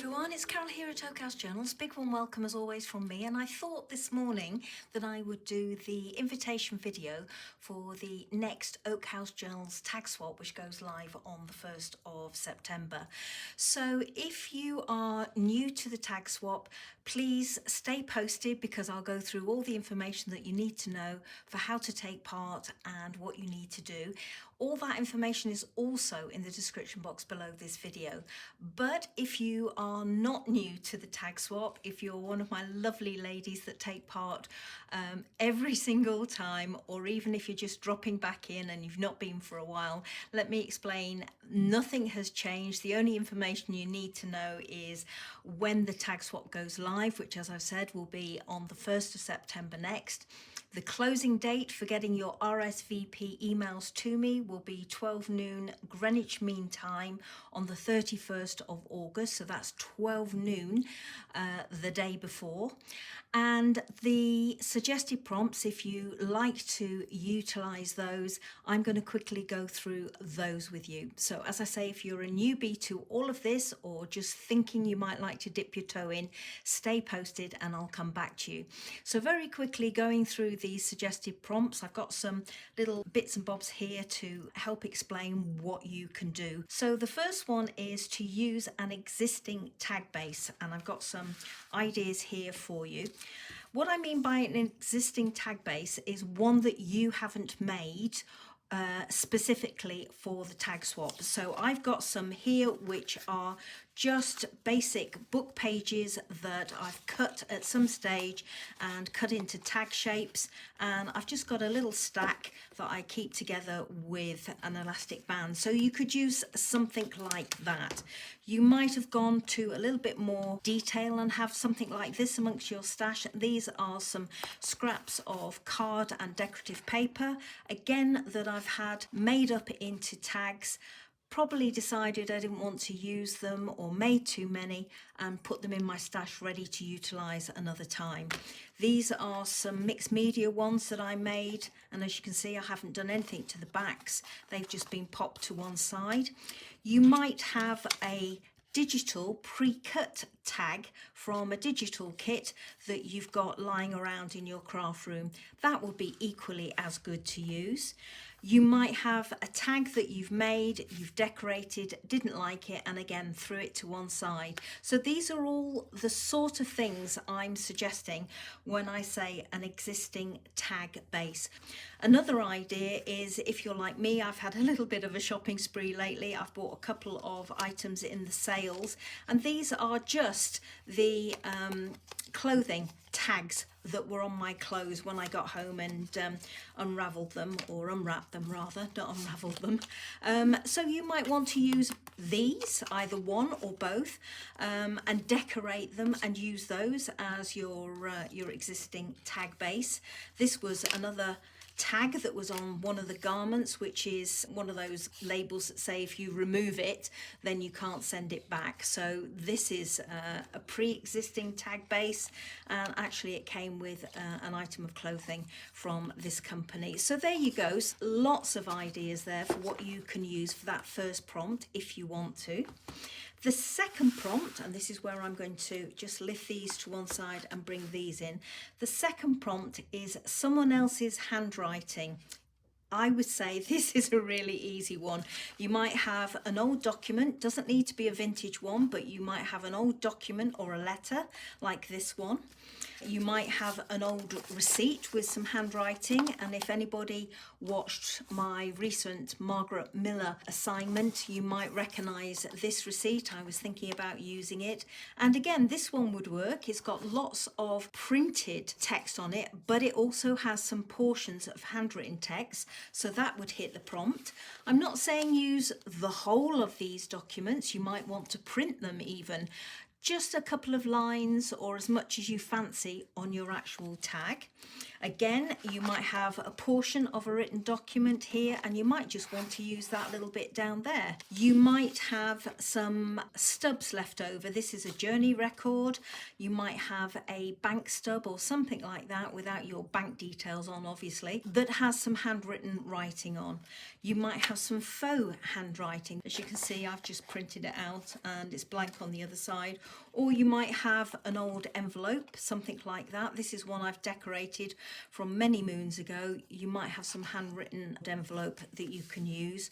everyone, it's Carol here at OHJ Journals. Big warm welcome as always from me, and I thought this morning that I would do the invitation video for the next OHJ Journals Tag Swap, which goes live on the 1st of September. So if you are new to the Tag Swap, please stay posted because I'll go through all the information that you need to know for how to take part and what you need to do. All that information is also in the description box below this video. But if you are not new to the Tag Swap, if you're one of my lovely ladies that take part every single time, or even if you're just dropping back in and you've not been for a while, let me explain. Nothing has changed. The only information you need to know is when the Tag Swap goes live, which, as I've said, will be on the 1st of September next. The closing date for getting your RSVP emails to me will be 12 noon Greenwich Mean Time on the 31st of August. So that's 12 noon the day before. And the suggested prompts, if you like to utilize those, I'm going to quickly go through those with you. So as I say, if you're a newbie to all of this or just thinking you might like to dip your toe in, stay posted and I'll come back to you. So very quickly going through these suggested prompts, I've got some little bits and bobs here to help explain what you can do. So the first one is to use an existing tag base, and I've got some ideas here for you. What I mean by an existing tag base is one that you haven't made specifically for the tag swap. So I've got some here which are just basic book pages that I've cut at some stage and cut into tag shapes, and I've just got a little stack that I keep together with an elastic band. So you could use something like that. You might have gone to a little bit more detail and have something like this amongst your stash. These are some scraps of card and decorative paper, again, that I've had made up into tags. Probably decided I didn't want to use them or made too many and put them in my stash ready to utilize another time. These are some mixed media ones that I made, and as you can see I haven't done anything to the backs. They've just been popped to one side. You might have a digital pre-cut tag from a digital kit that you've got lying around in your craft room. That would be equally as good to use. You might have a tag that you've made, you've decorated, didn't like it, and again threw it to one side. So these are all the sort of things I'm suggesting when I say an existing tag base. Another idea is, if you're like me, I've had a little bit of a shopping spree lately. I've bought a couple of items in the sales, and these are just the clothing tags that were on my clothes when I got home and unraveled them, or unwrapped them rather, not unraveled them. So you might want to use these, either one or both, and decorate them and use those as your existing tag base. This was another tag that was on one of the garments, which is one of those labels that say if you remove it then you can't send it back. So this is a pre-existing tag base, and actually it came with an item of clothing from this company. So there you go, lots of ideas there for what you can use for that first prompt if you want to. The second prompt, and this is where I'm going to just lift these to one side and bring these in. The second prompt is someone else's handwriting. I would say this is a really easy one. You might have an old document, doesn't need to be a vintage one, but you might have an old document or a letter like this one. You might have an old receipt with some handwriting, and if anybody watched my recent Margaret Miller assignment, you might recognise this receipt. I was thinking about using it, and again this one would work. It's got lots of printed text on it, but it also has some portions of handwritten text, so that would hit the prompt. I'm not saying use the whole of these documents. You might want to print them even. Just a couple of lines or as much as you fancy on your actual tag. Again, you might have a portion of a written document here, and you might just want to use that little bit down there. You might have some stubs left over. This is a journey record. You might have a bank stub or something like that without your bank details on, obviously, that has some handwritten writing on. You might have some faux handwriting. As you can see, I've just printed it out and it's blank on the other side. or you might have an old envelope, something like that. This is one I've decorated from many moons ago. You might have some handwritten envelope that you can use,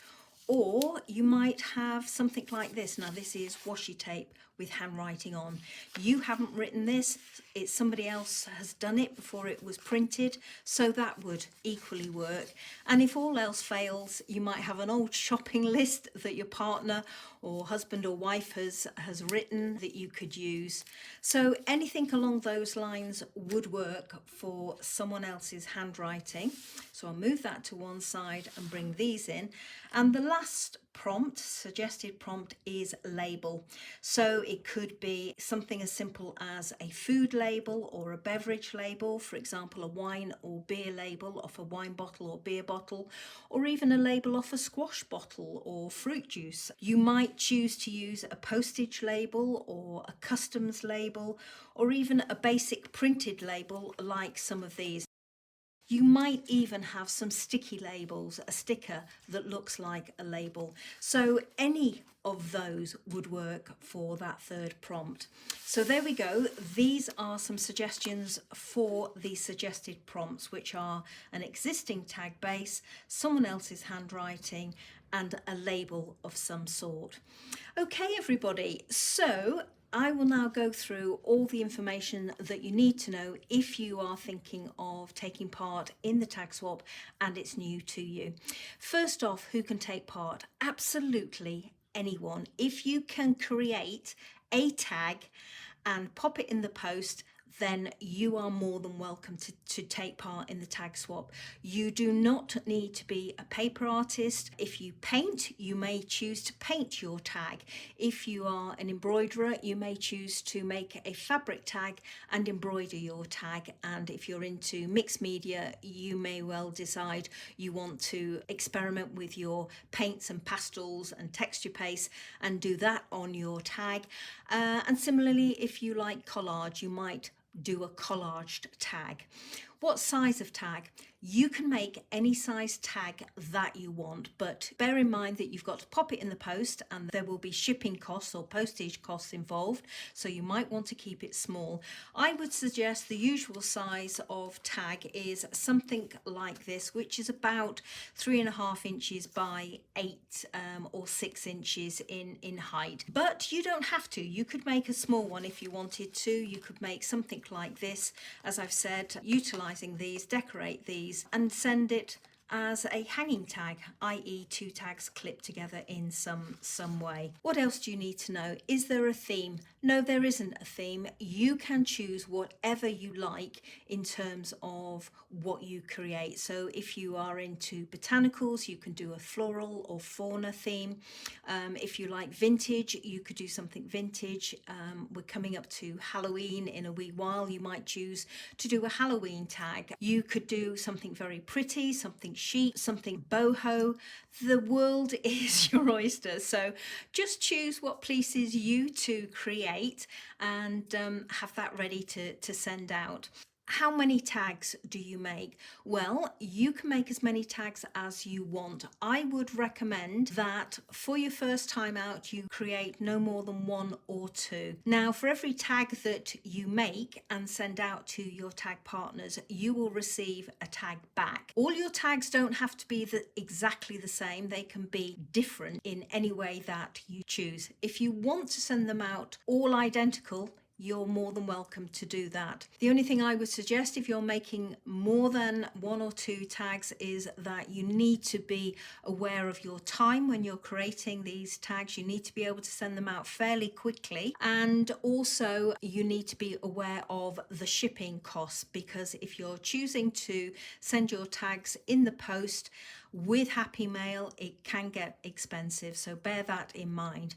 or you might have something like this. Now this is washi tape with handwriting on. You haven't written this, it's somebody else has done it before it was printed, so that would equally work. And if all else fails, you might have an old shopping list that your partner or husband or wife has written that you could use. So anything along those lines would work for someone else's handwriting. So I'll move that to one side and bring these in. And the last prompt, suggested prompt, is label. So it could be something as simple as a food label or a beverage label, for example a wine or beer label off a wine bottle or beer bottle, or even a label off a squash bottle or fruit juice. You might choose to use a postage label or a customs label, or even a basic printed label like some of these. You might even have some sticky labels, a sticker that looks like a label. So any of those would work for that third prompt. So there we go. These are some suggestions for the suggested prompts, which are an existing tag base, someone else's handwriting, and a label of some sort. Okay, everybody. So I will now go through all the information that you need to know if you are thinking of taking part in the tag swap and it's new to you. First off, who can take part? Absolutely anyone. If you can create a tag and pop it in the post, then you are more than welcome to take part in the tag swap. You do not need to be a paper artist. If you paint, you may choose to paint your tag. If you are an embroiderer, you may choose to make a fabric tag and embroider your tag. And if you're into mixed media, you may well decide you want to experiment with your paints and pastels and texture paste and do that on your tag. And similarly, if you like collage, you might do a collaged tag. What size of tag? You can make any size tag that you want, but bear in mind that you've got to pop it in the post and there will be shipping costs or postage costs involved, so you might want to keep it small. I would suggest the usual size of tag is something like this, which is about 3.5 inches by 8 or 6 inches in height. But you don't have to. You could make a small one if you wanted to. You could make something like this, as I've said, utilizing these, decorate these, and send it as a hanging tag, i.e. 2 tags clipped together in some way. What else do you need to know? Is there a theme? No, there isn't a theme. You can choose whatever you like in terms of what you create. So if you are into botanicals, you can do a floral or fauna theme. If you like vintage, you could do something vintage. We're coming up to Halloween in a wee while. You might choose to do a Halloween tag. You could do something very pretty, something chic, something boho. The world is your oyster. So just choose what pleases you to create and have that ready to send out. How many tags do you make? Well, you can make as many tags as you want. I would recommend that for your first time out, you create no more than 1 or 2. Now, for every tag that you make and send out to your tag partners, you will receive a tag back. All your tags don't have to be exactly the same. They can be different in any way that you choose. If you want to send them out all identical, you're more than welcome to do that. The only thing I would suggest if you're making more than 1 or 2 tags is that you need to be aware of your time when you're creating these tags. You need to be able to send them out fairly quickly, and also you need to be aware of the shipping costs, because if you're choosing to send your tags in the post with Happy Mail, it can get expensive, so bear that in mind.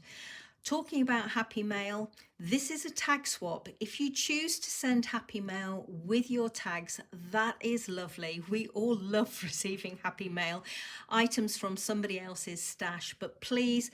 Talking about Happy Mail, this is a tag swap. If you choose to send Happy Mail with your tags, that is lovely. We all love receiving Happy Mail, items from somebody else's stash, but please,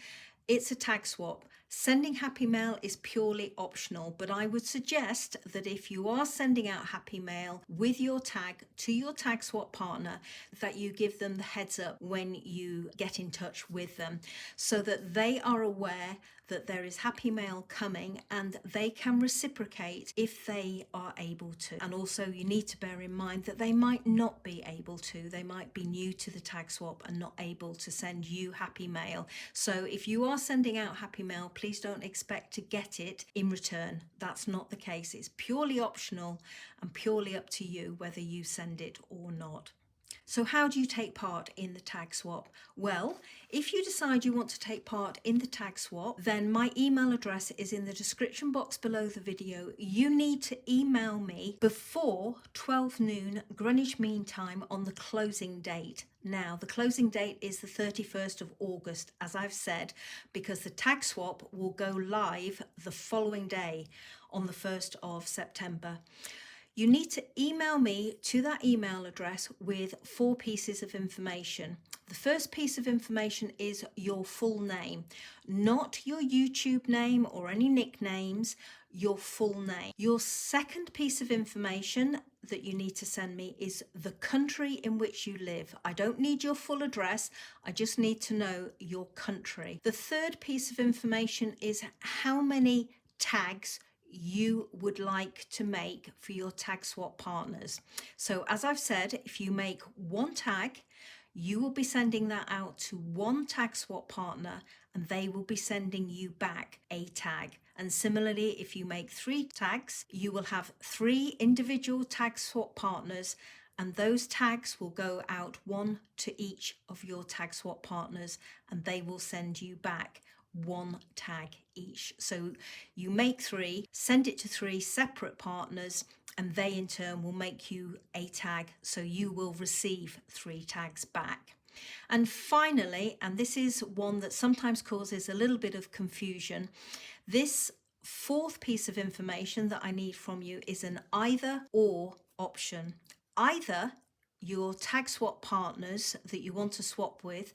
it's a tag swap. Sending Happy Mail is purely optional, but I would suggest that if you are sending out Happy Mail with your tag to your tag swap partner, that you give them the heads up when you get in touch with them, so that they are aware that there is happy mail coming, and they can reciprocate if they are able to. And also you need to bear in mind that they might not be able to. They might be new to the tag swap and not able to send you happy mail. So if you are sending out happy mail, please don't expect to get it in return. That's not the case. It's purely optional and purely up to you whether you send it or not. So how do you take part in the tag swap? Well, if you decide you want to take part in the tag swap, then my email address is in the description box below the video. You need to email me before 12 noon Greenwich Mean Time on the closing date. Now, the closing date is the 31st of August, as I've said, because the tag swap will go live the following day on the 1st of September. You need to email me to that email address with 4 pieces of information. The first piece of information is your full name, not your YouTube name or any nicknames, your full name. Your second piece of information that you need to send me is the country in which you live. I don't need your full address, I just need to know your country. The third piece of information is how many tags you would like to make for your tag swap partners. So as I've said, if you make 1 tag, you will be sending that out to 1 tag swap partner and they will be sending you back a tag. And similarly, if you make 3 tags, you will have 3 individual tag swap partners, and those tags will go out 1 to each of your tag swap partners and they will send you back 1 tag each. So you make 3, send it to 3 separate partners, and they in turn will make you a tag, so you will receive 3 tags back. And finally, and this is one that sometimes causes a little bit of confusion, this 4th piece of information that I need from you is an either or option. Either your tag swap partners that you want to swap with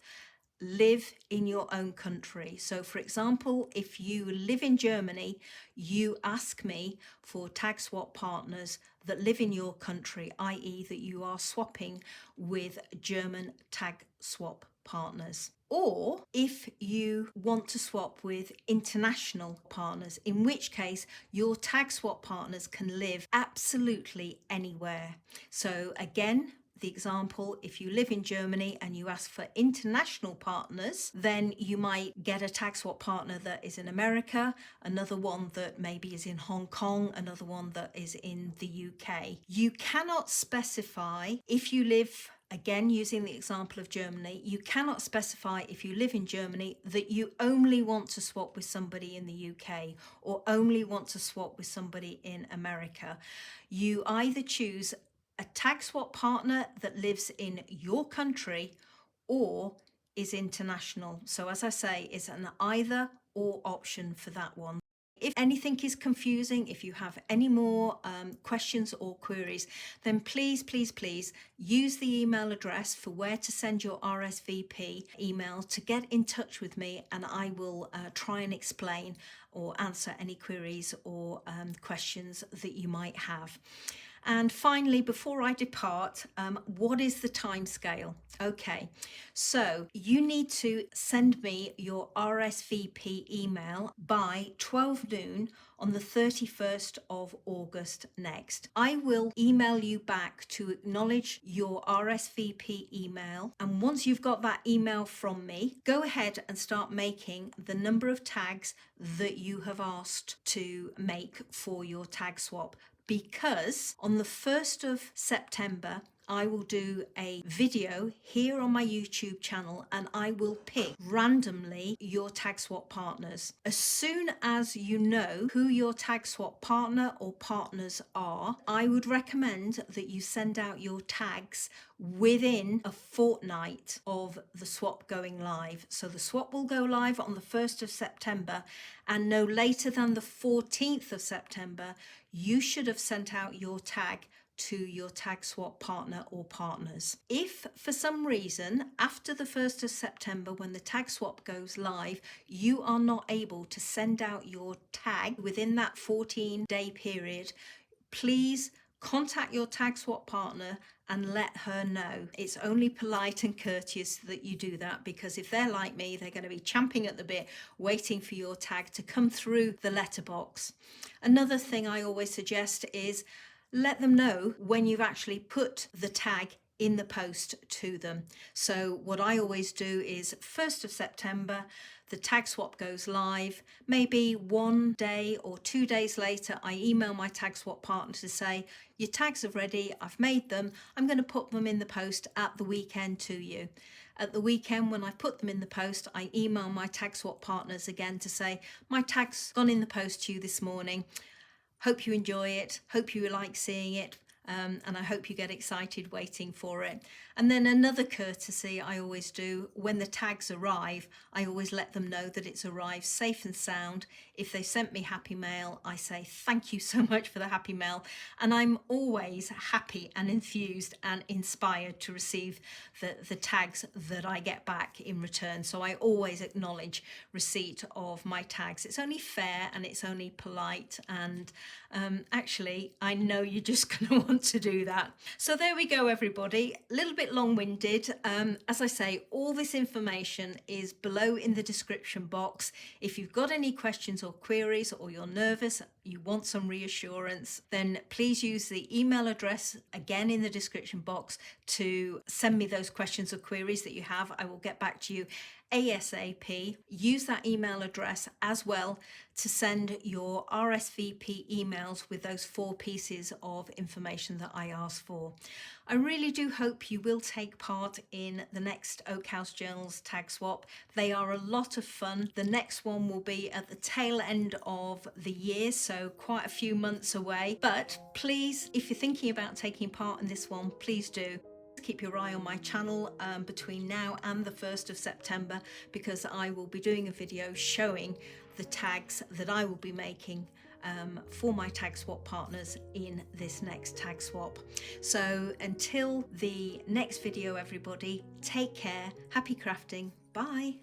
live in your own country. So for example, if you live in Germany, you ask me for tag swap partners that live in your country, i.e. that you are swapping with German tag swap partners. Or if you want to swap with international partners, in which case your tag swap partners can live absolutely anywhere. So again, the example, if you live in Germany and you ask for international partners, then you might get a tag swap partner that is in America, another one that maybe is in Hong Kong, another one that is in the UK. You cannot specify if you live, again using the example of Germany, you cannot specify if you live in Germany that you only want to swap with somebody in the UK or only want to swap with somebody in America. You either choose a tag swap partner that lives in your country or is international. So as I say, it's an either or option for that one. If anything is confusing, if you have any more questions or queries, then please use the email address for where to send your RSVP email to get in touch with me, and I will try and explain or answer any queries or questions that you might have. And finally, before I depart, what is the time scale? Okay, so you need to send me your RSVP email by 12 noon on the 31st of August next. I will email you back to acknowledge your RSVP email. And once you've got that email from me, go ahead and start making the number of tags that you have asked to make for your tag swap. Because on the 1st of September, I will do a video here on my YouTube channel and I will pick randomly your tag swap partners. As soon as you know who your tag swap partner or partners are, I would recommend that you send out your tags within a fortnight of the swap going live. So the swap will go live on the 1st of September, and no later than the 14th of September, you should have sent out your tag to your tag swap partner or partners. If for some reason after the 1st of September, when the tag swap goes live, you are not able to send out your tag within that 14-day period, please contact your tag swap partner and let her know. It's only polite and courteous that you do that, because if they're like me, they're going to be champing at the bit, waiting for your tag to come through the letterbox. Another thing I always suggest is let them know when you've actually put the tag in the post to them. So what I always do is 1st of September, the tag swap goes live. Maybe 1 day or 2 days later, I email my tag swap partner to say, your tags are ready, I've made them, I'm going to put them in the post at the weekend to you. At the weekend, when I put them in the post, I email my tag swap partners again to say, my tag's gone in the post to you this morning. Hope you enjoy it, hope you like seeing it. And I hope you get excited waiting for it. And then another courtesy I always do, when the tags arrive, I always let them know that it's arrived safe and sound. If they sent me happy mail, I say thank you so much for the happy mail. And I'm always happy and enthused and inspired to receive the tags that I get back in return. So I always acknowledge receipt of my tags. It's only fair and it's only polite, and actually I know you're just going to want to do that. So there we go, everybody. A little bit long-winded. As I say, all this information is below in the description box. If you've got any questions or queries, or you're nervous, you want some reassurance, then please use the email address again in the description box to send me those questions or queries that you have. I will get back to you ASAP. Use that email address as well to send your RSVP emails with those 4 pieces of information that I asked for. I really do hope you will take part in the next Oak House Journals tag swap. They are a lot of fun. The next one will be at the tail end of the year, so quite a few months away. But please, if you're thinking about taking part in this one, please do. Keep your eye on my channel between now and the 1st of September, because I will be doing a video showing the tags that I will be making for my tag swap partners in this next tag swap. So until the next video, everybody, take care, happy crafting, bye.